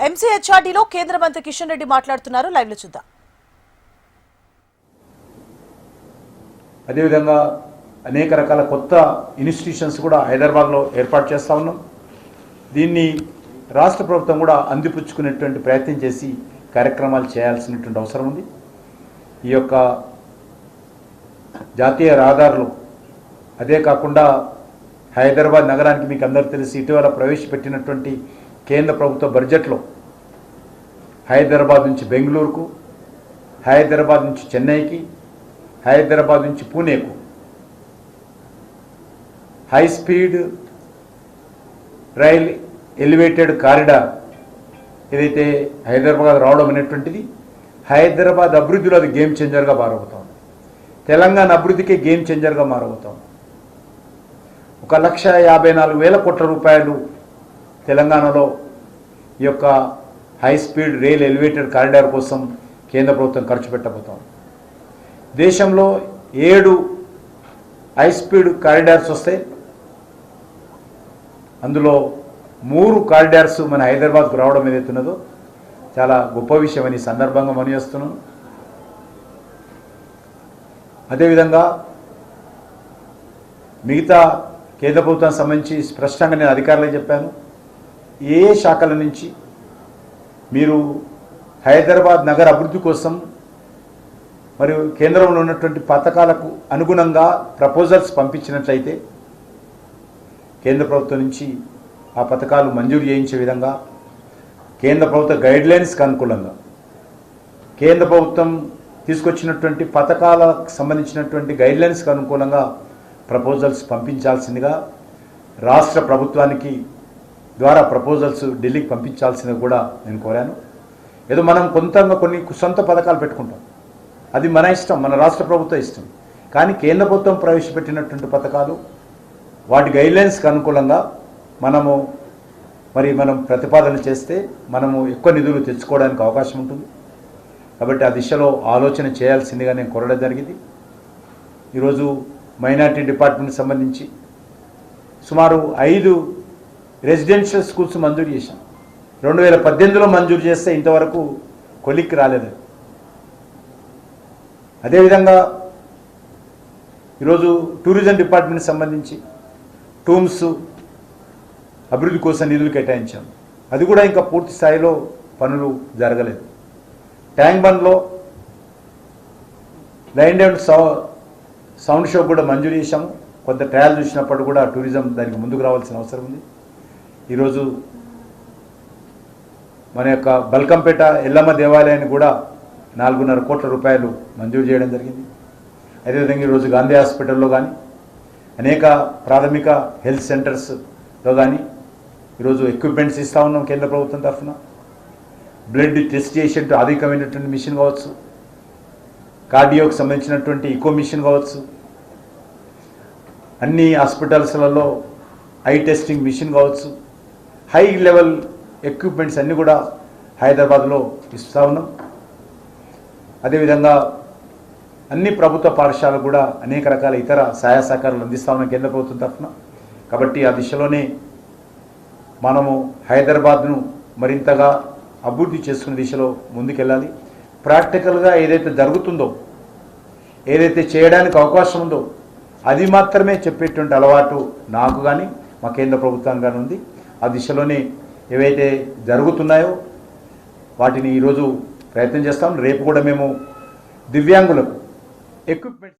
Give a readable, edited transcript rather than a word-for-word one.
ఎంసీహెచ్ఆర్డీలో కేంద్ర మంత్రి కిషన్ రెడ్డి మాట్లాడుతున్నారు. లైవ్ లో చూద్దాం. అదేవిధంగా అనేక రకాల కొత్త ఇన్స్టిట్యూషన్స్ కూడా హైదరాబాద్లో ఏర్పాటు చేస్తూ ఉన్నాం. దీన్ని రాష్ట్ర ప్రభుత్వం కూడా అందిపుచ్చుకునేటువంటి ప్రయత్నం చేసి కార్యక్రమాలు చేయాల్సినటువంటి అవసరం ఉంది. ఈ యొక్క జాతీయ రహదారులు అదే కాకుండా హైదరాబాద్ నగరానికి మీకు అందరూ తెలిసి ఇటీవల ప్రవేశపెట్టినటువంటి కేంద్ర ప్రభుత్వ బడ్జెట్లో హైదరాబాద్ నుంచి బెంగళూరుకు, హైదరాబాద్ నుంచి చెన్నైకి, హైదరాబాద్ నుంచి పూణేకు high speed rail elevated corridor ఏదైతే హైదరాబాద్ రావడం అనేటువంటిది హైదరాబాద్ అభివృద్ధిలో అది గేమ్ చేంజర్గా మారబోతోంది. తెలంగాణ అభివృద్ధికి గేమ్ చేంజర్గా మారబోతోంది. 1,54,000 కోట్ల రూపాయలు తెలంగాణలో ఈ యొక్క high speed rail elevated corridor కోసం కేంద్ర ప్రభుత్వం ఖర్చు పెట్టబోతోంది. దేశంలో 7 హై స్పీడ్ కారిడార్స్ వస్తాయి. అందులో 3 కారిడార్స్ మన హైదరాబాద్కు రావడం ఏదైతున్నదో చాలా గొప్ప విషయం అని సందర్భంగా మనయేస్తున్నాను. అదేవిధంగా మిగతా కేంద్ర ప్రభుత్వానికి సంబంధించి స్పష్టంగా నేను అధికారులకు చెప్పాను. ఏ శాఖల నుంచి మీరు హైదరాబాద్ నగర అభివృద్ధి కోసం మరియు కేంద్రంలో ఉన్నటువంటి పథకాలకు అనుగుణంగా ప్రపోజల్స్ పంపించినట్లయితే కేంద్ర ప్రభుత్వం నుంచి ఆ పథకాలు మంజూరు చేయించే విధంగా కేంద్ర ప్రభుత్వ గైడ్లైన్స్కి అనుకూలంగా కేంద్ర ప్రభుత్వం తీసుకొచ్చినటువంటి పథకాలకు సంబంధించినటువంటి గైడ్లైన్స్కి అనుకూలంగా ప్రపోజల్స్ పంపించాల్సిందిగా రాష్ట్ర ప్రభుత్వానికి ద్వారా ప్రపోజల్స్ ఢిల్లీకి పంపించాల్సిందిగా కూడా నేను కోరాను. ఏదో మనం కొన్ని సొంత పథకాలు పెట్టుకుంటాం, అది మన ఇష్టం, మన రాష్ట్ర ప్రభుత్వ ఇష్టం. కానీ కేంద్ర ప్రభుత్వం ప్రవేశపెట్టినటువంటి పథకాలు వాటి గైడ్లైన్స్కి అనుకూలంగా మనం ప్రతిపాదన చేస్తే మనము ఎక్కువ నిధులు తెచ్చుకోవడానికి అవకాశం ఉంటుంది. కాబట్టి ఆ దిశలో ఆలోచన చేయాల్సిందిగా నేను కోరడం జరిగింది. ఈరోజు మైనార్టీ డిపార్ట్మెంట్కి సంబంధించి సుమారు 5 రెసిడెన్షియల్ స్కూల్స్ మంజూరు చేశాం. 2018లో మంజూరు చేస్తే ఇంతవరకు కొలిక్కి రాలేదు. అదేవిధంగా ఈరోజు టూరిజం డిపార్ట్మెంట్కి సంబంధించి టూమ్స్ అభివృద్ధి కోసం నిధులు కేటాయించాం. అది కూడా ఇంకా పూర్తి స్థాయిలో పనులు జరగలేదు. ట్యాంక్ బండ్లో లైన్ అండ్ సౌండ్ షో కూడా మంజూరు చేశాము. కొంత ట్రయల్ చూసినప్పుడు కూడా టూరిజం దానికి ముందుకు రావాల్సిన అవసరం ఉంది. ఈరోజు మన యొక్క బల్కంపేట ఎల్లమ్మ దేవాలయాన్ని కూడా 4.5 కోట్ల రూపాయలు మంజూరు చేయడం జరిగింది. అదేవిధంగా ఈరోజు గాంధీ హాస్పిటల్లో కానీ అనేక ప్రాథమిక హెల్త్ సెంటర్స్లో కానీ ఈరోజు ఎక్విప్మెంట్స్ ఇస్తూ ఉన్నాం కేంద్ర ప్రభుత్వం తరఫున. బ్లడ్ టెస్ట్ చేసేట్టు అధికమైనటువంటి మిషన్ కావచ్చు, కార్డియోకి సంబంధించినటువంటి ఇకో మిషన్ కావచ్చు, అన్ని హాస్పిటల్స్లలో ఐ టెస్టింగ్ మిషన్ కావచ్చు, హై లెవెల్ ఎక్విప్మెంట్స్ అన్నీ కూడా హైదరాబాద్లో ఇస్తూ ఉన్నాం. అదేవిధంగా అన్ని ప్రభుత్వ పాఠశాలకు కూడా అనేక రకాల ఇతర సహాయ సహకారాలు అందిస్తూ ఉన్నాం కేంద్ర ప్రభుత్వం తరఫున. కాబట్టి ఆ దిశలోనే మనము హైదరాబాద్ను మరింతగా అభివృద్ధి చేసుకునే దిశలో ముందుకెళ్ళాలి. ప్రాక్టికల్గా ఏదైతే జరుగుతుందో, ఏదైతే చేయడానికి అవకాశం ఉందో అది మాత్రమే చెప్పేటువంటి అలవాటు నాకు కానీ మా కేంద్ర ప్రభుత్వం కానీ ఉంది. ఆ దిశలోనే ఏవైతే జరుగుతున్నాయో వాటిని ఈరోజు ప్రయత్నం చేస్తాం. రేపు కూడా మేము దివ్యాంగులకు ఎక్విప్మెంట్